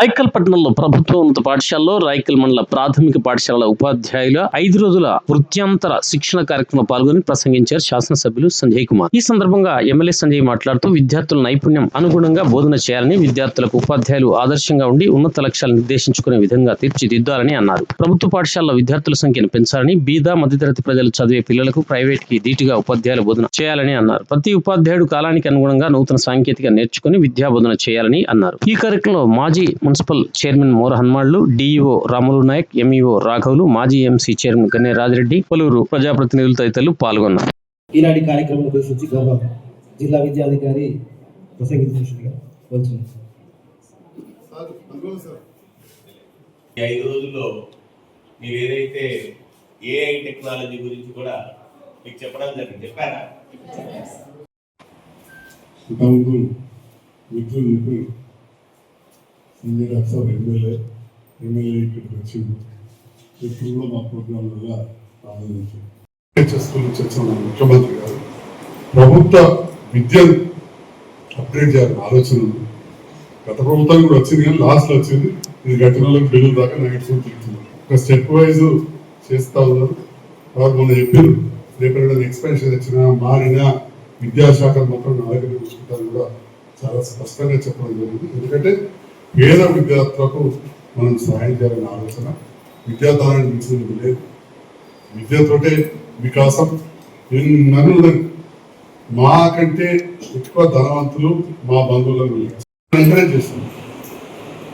రైకల్ పట్టణంలో ప్రభుత్వ ఉన్నత పాఠశాలలో రైకల్ మండల ప్రాథమిక పాఠశాలల ఉపాధ్యాయుల 5 రోజుల వృత్యాంతర శిక్షణ కార్యక్రమంలో పాల్గొని ప్రసంగించారు శాసనసభ్యులు సంజయ్ కుమార్. ఈ సందర్భంగా ఎమ్మెల్యే సంజయ్ మాట్లాడుతూ విద్యార్థుల నైపుణ్యం అనుగుణంగా బోధన చేయాలని, విద్యార్థులకు ఉపాధ్యాయులు ఆదర్శంగా ఉండి ఉన్నత లక్ష్యాలు నిర్దేశించుకునే విధంగా తీర్చిదిద్దాలని అన్నారు. ప్రభుత్వ పాఠశాలలో విద్యార్థుల సంఖ్యను పెంచాలని, బీద మధ్యతరగతి ప్రజలు చదివే పిల్లలకు ప్రైవేట్ కి ధీటుగా ఉపాధ్యాయుల బోధన చేయాలని అన్నారు. ప్రతి ఉపాధ్యాయుడు కాలానికి అనుగుణంగా నూతన సాంకేతిక నేర్చుకుని విద్యా బోధన చేయాలని అన్నారు. ఈ కార్యక్రమంలో మాజీ municipal chairman Mora Hanmallu, DEO Ramulu Nayak, MEO రాఘవులు, మాజీ ఎంసీ చైర్మన్ గన్నే రాజిరెడ్డి, పలువురు ప్రజాప్రతినిధులు తదితరులు పాల్గొన్నారు. ఈనాటి కార్యక్రమం గురించి గౌరవ జిల్లా విద్యాధికారి ప్రసంగించారు. 5 రోజుల్లో మీరు ఏదైతే ఏఐ టెక్నాలజీ గురించి కూడా మీకు చెప్పడం జరిగింది. చెప్పారా? ఇండియన్ అఫ్సర్ ఎమ్మెల్యే ఇక్కడికి వచ్చింది. ఇప్పుడు కూడా మా ప్రోగ్రాం వల్ల ఆనందించారు. ముఖ్యమంత్రి గారు ప్రభుత్వ విద్యను అప్గ్రేడ్ చేయాలని ఆలోచన ఉంది. గత ప్రభుత్వం కూడా వచ్చింది, కానీ లాస్ట్లో వచ్చింది. ఇది గతంలో బిల్లు దాకా నెగటివ్ తిరుగుతుంది. ఒక స్టెప్ వైజ్ చేస్తూ ఉన్నారు. వారు మొన్న చెప్పారు, రేపు ఎక్స్పెన్షన్ వచ్చినా మారినా విద్యాశాఖ మాత్రం నా దగ్గర చూసుకుంటారు కూడా చాలా స్పష్టంగా చెప్పడం జరిగింది. ఎందుకంటే పేద విద్యార్థులకు మనం సహాయం చేయాలనే ఆలోచన విద్యాదానాన్ని మించినది లేదు. విద్యతోటే వికాసం. నన్ను మాకంటే ఎక్కువ ధనవంతులు మా బంధువులను ఎంకరేజ్ చేస్తాను.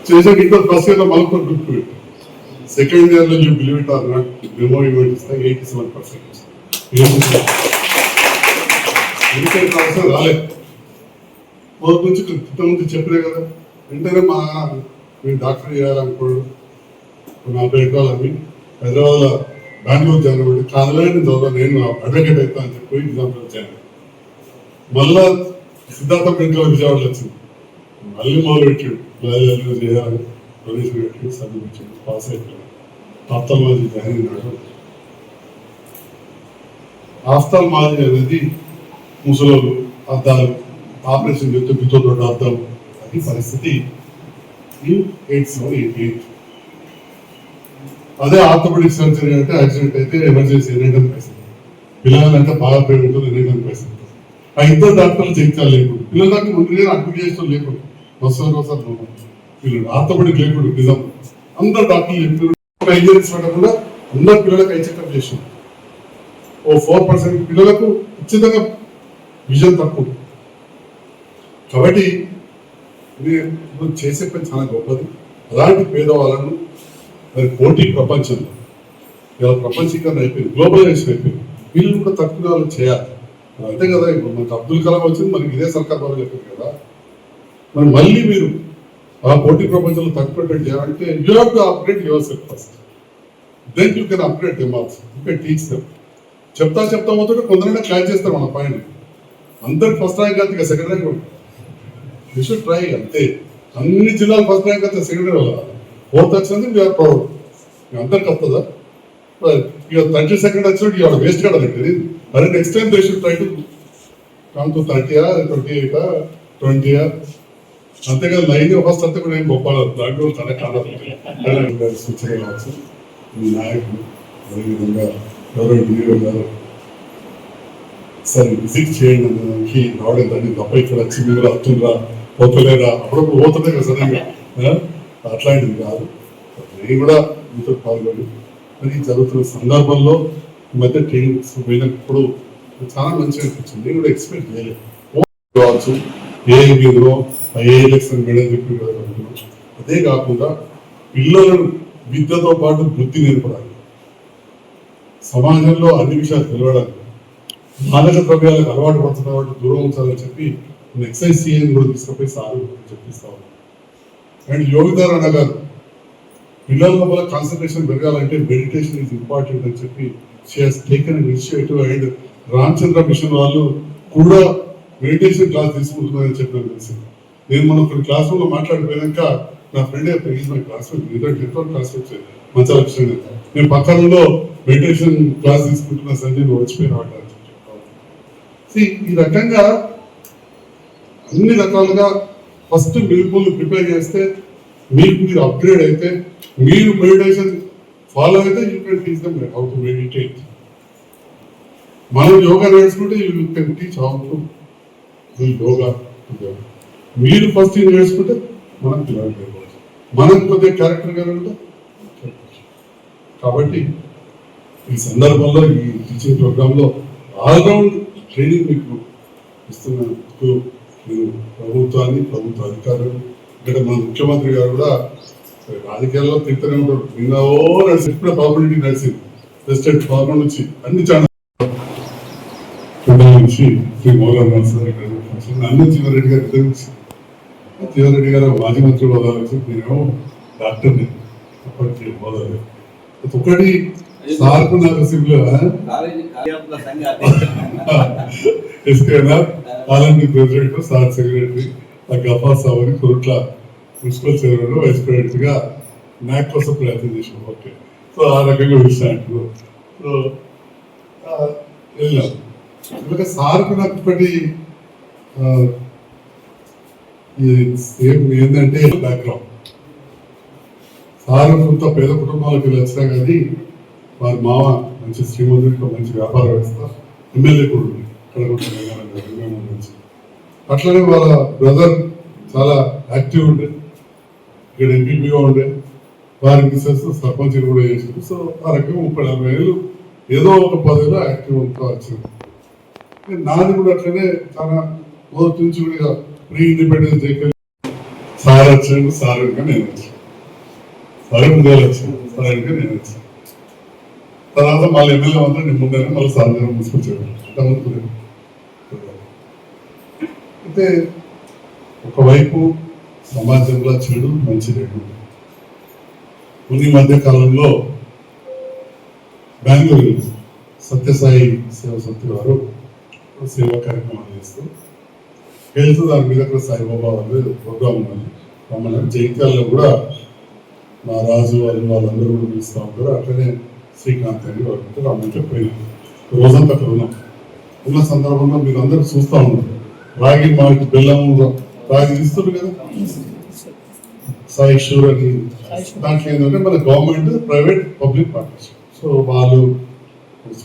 చేసాక ఇంటర్ ఫస్ట్ ఇయర్లో మళ్ళీ గుర్తు పెట్టాను. సెకండ్ ఇయర్లో you believe it or not memo event ఇస్తాను 87%. ఎందుకంటే అవసరం రాలేదు. మొదటి నుంచి క్రితం నుంచి చెప్పలే కదా. వెంటనే మేము డాక్టర్ చేయాలనుకోడు 40 ఎకరాలు అవి హైదరాబాద్లో బెంగళూరు జాయిన్ కాదలేని చదువు నేను అడ్వకేట్ అవుతా అని చెప్పి ఎగ్జాంపుల్ వచ్చాను. మళ్ళా సిద్ధార్థ పెంట్లో విజయవాడలో వచ్చింది. మళ్ళీ మొదలు పెట్టాడు చేయాలని డొనేషన్ పెట్టి సబ్మిట్ పెట్టాడు. పాస్ అయిపోయాడు. ఆఫ్థాల్మాలజీ జాయిన్ అయినాడు. ఆఫ్థాల్మాలజీ అనేది ముసలోళ్ళు అద్దాలు ఆపరేషన్ చేస్తే పితో అద్దాలు అది పరిస్థితి 8788. అదే ఆర్థోపెడిక్ సర్జరీ అంటే యాక్సిడెంట్ అయితే ఎమర్జెన్సీ 800 పైసలు, పిల్లలంటే బాగా పేరు ఉంటుంది 800 పైసలు. ఆ ఇద్దరు డాక్టర్లు చేయించాలి లేకుండా పిల్లల డాక్టర్ ముందు అడ్మిట్ చేస్తాం లేకుండా వస్తారు పిల్లలు ఆర్థోపెడిక్ లేకుండా నిజం అందరు డాక్టర్లు చెప్పారు. ఇంజనీర్స్ పెట్టకుండా అందరు పిల్లలకు ఐ చెకప్ చేసాం. ఓ 4% పిల్లలకు ఖచ్చితంగా విజన్ తక్కువ. కాబట్టి ఇది చేసే పని చాలా గొప్పది. అలాంటి పేదవాళ్ళను మరి పోటీ ప్రపంచంలో ఇలా ప్రపంచీకరణ అయిపోయింది, గ్లోబలైజేషన్ అయిపోయింది. వీళ్ళు కూడా తక్కువ చేయాలి. అంతే కదా. ఇప్పుడు మనకు అబ్దుల్ కలాం వచ్చింది, మనకి ఇదే సర్కార్ వాళ్ళు చెప్పింది కదా. మరి మళ్ళీ మీరు ఆ పోటీ ప్రపంచంలో తక్కువ చేయాలంటే you have to upgrade yourself first, then you can upgrade them also. You can teach them. చెప్తా పోతుంటే కొందరైనా క్లాస్ చేస్తారు మన పాయింట్. అందరికి ఫస్ట్ ర్యాంక్ కాదు, ఇక సెకండ్ ర్యాంక్ ఉంటుంది. You should try. అంతే. అన్ని జిల్లాలు ఫస్ట్ ర్యాంక్ అయితే సెకండ్ ర్యాంక్ వెళ్ళాలి. 4th వచ్చింది వీఆర్ ప్రౌడ్. అందరికి వస్తుందా? ఇక 32nd వచ్చినట్టు ఇవాళ వేస్ట్ కాదు అంటే. అదే next time they should try to come to 30 or 28 or 20 or అంతేకాదు. లైన్ ఫస్ట్ అంతే కూడా ఏం గొప్ప దాంట్లో తన కాదు సూచన కావచ్చు. మీ నాయకులు అదేవిధంగా ఎవరో డిఓ గారు సరే విజిట్ చేయండి దానికి రావడం దాన్ని తప్ప ఇక్కడ వచ్చి మీరు వస్తుందా పోతలేదా అప్పుడప్పుడు పోతుండే కదా సడన్గా. అట్లాంటిది కాదు. నేను కూడా మీతో పాల్గొని మరి జరుగుతున్న సందర్భంలో ఈ మధ్య ట్రైనింగ్స్ పోయినప్పుడు చాలా మంచిగా అనిపించింది. నేను కూడా ఎక్స్పెక్ట్ చేయలేదు. కావచ్చు ఏ మీదలో ఏ ఎలక్షన్ మేడం చెప్పి అదే కాకుండా పిల్లలను విద్యతో పాటు బుద్ధి నేర్పడానికి, సమాజంలో అన్ని విషయాలు తెలవడానికి, మాదక ద్రవ్యాలకు అలవాటు పడుతున్న వాటి దూరం ఉంచాలని చెప్పి ఎక్సైజ్ సిఐని కూడా తీసుకుపోయి సార్ చెప్పిస్తా ఉన్నాం. అండ్ యోగితార్ అన్న గారు పిల్లల లోపల కాన్సన్ట్రేషన్ పెరగాలంటే మెడిటేషన్ ఈజ్ ఇంపార్టెంట్ అని చెప్పి she has taken an initiative. And Ramachandra mission వాళ్ళు కూడా మెడిటేషన్ క్లాస్ తీసుకుంటున్నారని చెప్పి నాకు తెలిసింది. నేను మనం కొన్ని క్లాస్ రూమ్లో మాట్లాడిపోయాక నా friend is my classmate, network classmate Manchala Krishna. నేను పక్కనలో మెడిటేషన్ క్లాస్ తీసుకుంటున్నా సంజయ్ వచ్చిపోయిన వాటి ఈ రకంగా అన్ని రకాలుగా ఫస్ట్ బిల్కుల్ ప్రిపేర్ చేస్తే మీరు అప్గ్రేడ్ అయితే, మీరు మెడిటేషన్ ఫాలో అయితే you can teach them how to meditate. మనం యోగా నేర్చుకుంటే you can teach how to do yoga. మీరు ఫస్ట్ నేర్చుకుంటే మనం పిల్లలు నేర్చుకోవచ్చు, మనకు కొద్దిగా క్యారెక్టర్ కనుక. కాబట్టి ఈ సందర్భంలో ఈ టీచింగ్ ప్రోగ్రాంలో ఆల్రౌండ్ ట్రైనింగ్ మీకు ఇస్తున్నందుకు నేను ప్రభుత్వ అధికారులు, ఇక్కడ మన ముఖ్యమంత్రి గారు కూడా రాజకీయాల్లో తిరుగుతూనే ఉంటారు. నిన్న నడిచి ఇప్పుడే పాపులారిటీ నడిచింది ప్రెసిడెంట్ ఫార్మర్ నుంచి అన్ని ఛానల్ నుంచి శ్రీ మోహన్ అన్ని జీవన్రెడ్డి గారు ఇద్దరు. జీవన్రెడ్డి గారు మాజీ మంత్రి హోదా వచ్చి నేనేమో డాక్టర్ని అప్పటికి హోదా. ఒకటి సార్కు నాకు సింపుల్ అలాంటి ప్రెసిడెంట్, సార్ సెక్రటరీ, గఫా సాబ్ అని Koratla municipal chairman, vice president గా నాక్ కోసం ప్రయత్నం చేసాం. ఓకే, సో ఆ రకంగా పిలిచినట్టు సో వెళ్ళాం. ఎందుకంటే సార్కు నాకు ఇప్పటి సేమ్ ఏంటంటే బ్యాక్గ్రౌండ్. సార్ కొంత పేద కుటుంబాలకు వచ్చినా కానీ వారి మామ మంచి శ్రీమంతుడికి మంచి వ్యాపార వ్యవస్థ, ఎమ్మెల్యే కూడా ఉంది నుంచి. అట్లనే వాళ్ళ బ్రదర్ చాలా యాక్టివ్ ఉండే, ఇక్కడ ఎంపీపీగా ఉండే, వారి మిసెస్ సర్పంచ్ కూడా చేసింది. సో ఆ రకంగా 30-40 ఏళ్ళు ఏదో ఒక పదవిలో యాక్టివ్ ఉంటా వచ్చింది. నాది కూడా అట్లనే చాలా మొదటి నుంచి కూడా ప్రీ ఇండిపెండెన్స్ డే సార్ వచ్చాను, సార్ వెనుక నేను వచ్చాను, సార్ ముందే వచ్చాను, సార్ వెనుక నేను వచ్చాను. తర్వాత మళ్ళీ ఎమ్మెల్యే మాత్రం నేను ముందే మళ్ళీ సార్ దగ్గర తీసుకొచ్చాను. అయితే ఒకవైపు సమాజంలో చెడు మంచి రెండు. కొన్ని మధ్య కాలంలో బెంగళూరు సత్యసాయి సేవ సమితి వారు సేవా కార్యక్రమాలు చేస్తూ హెల్త్ దాని మీద కూడా సాయిబాబా వాళ్ళు ప్రోగ్రామ్ ఉన్నది మమ్మల్ని జైత్యాల్లో కూడా మా రాజు వాళ్ళందరూ కూడా పిలుస్తూ ఉంటారు. అట్లనే శ్రీకాంత్ అని వాళ్ళు రమ్మంటే పోయినాం. రోజంతా అక్కడ ఉన్న సందర్భంలో మీరు అందరూ చూస్తూ ఉన్నారు. రాగి మాకు బెల్లం రాగి ఇస్తారు కదా, సాయి షూర్ అని. దాంట్లో ఏంటంటే మన government private public partnership. So వాళ్ళు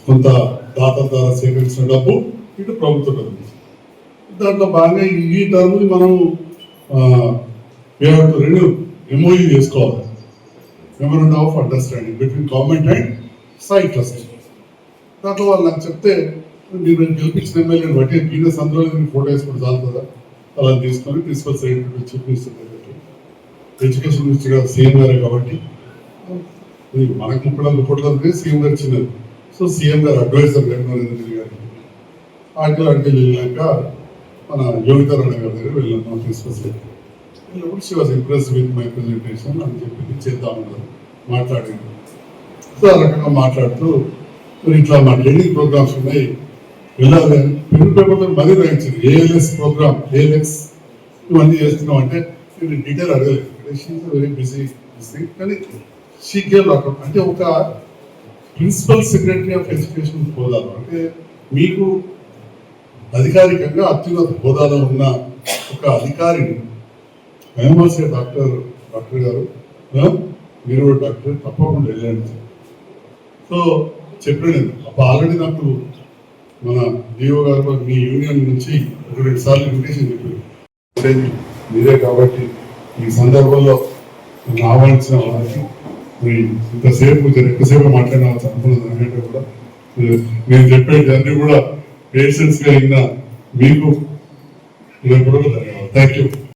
కొంత దాతల ద్వారా సేకరించిన డబ్బు ఇటు ప్రభుత్వం డబ్బు. దాంట్లో బాగా ఈ టర్మ్ మనం రెన్యూ ఎంఓయూ చేసుకోవాలి, memorandum of understanding between government and Sai trust. దాంట్లో వాళ్ళు నాకు చెప్తే మీరు గెలిపించిన ఎమ్మెల్యేని బట్టి పీనస్ అందులో ఫోటో వేసుకుంటే చాలు కదా, అలా తీసుకొని principal secretary chief minister education minister గారు సీఎం గారే కాబట్టి మనకు 30 కోట్ల సీఎం గారు ఇచ్చినారు. సో సీఎం గారు అడ్వైజర్ గారు నరేంద్ర రెడ్డి గారికి ఆర్టికల్ వెళ్ళాక మన యోగితారాయణ గారి దగ్గర వెళ్ళాను ప్రిన్సిపల్ సెక్రటరీ. వెళ్ళినప్పుడు she was impress with my presentation అని చెప్పి చేద్దామన్నారు, మాట్లాడారు. సో ఆ రకంగా మాట్లాడుతూ మరి ఇట్లా మా ట్రైనింగ్ ప్రోగ్రామ్స్ ఉన్నాయి వెళ్ళాలి అని పెన్ను పేపర్లో మరీ రాయించింది. ఏఎల్ఎస్ ప్రోగ్రామ్, ఏఎల్ఎక్స్ ఇవన్నీ చేస్తున్నాం అంటే నేను డీటెయిల్ అడగలేదు. వెరీ బిజీ కానీ షీ గేవ్ లాట్ ఆఫ్, అంటే ఒక ప్రిన్సిపల్ సెక్రటరీ ఆఫ్ ఎడ్యుకేషన్ హోదాలో, అంటే మీకు అధికారికంగా అత్యున్నత హోదాలో ఉన్న ఒక అధికారిని మహమ్మద్ డాక్టర్ గారు మీరు డాక్టర్ తప్పకుండా వెళ్ళండి. సో చెప్పాను అప్పుడు ఆల్రెడీ నాకు మన డిఓ గారు మీ యూనియన్ నుంచి 1-2 సార్లు ఇన్విటేషన్ చెప్పారు మీరే. కాబట్టి ఈ సందర్భంలో నన్ను ఆహ్వానించిన వారికి ఇంతసేపు ఎక్కువసేపు మాట్లాడిన అనుకున్నది కూడా నేను చెప్పేది అన్ని కూడా పేషెన్స్ గా అయినా మీకు ధన్యవాదాలు. Thank you.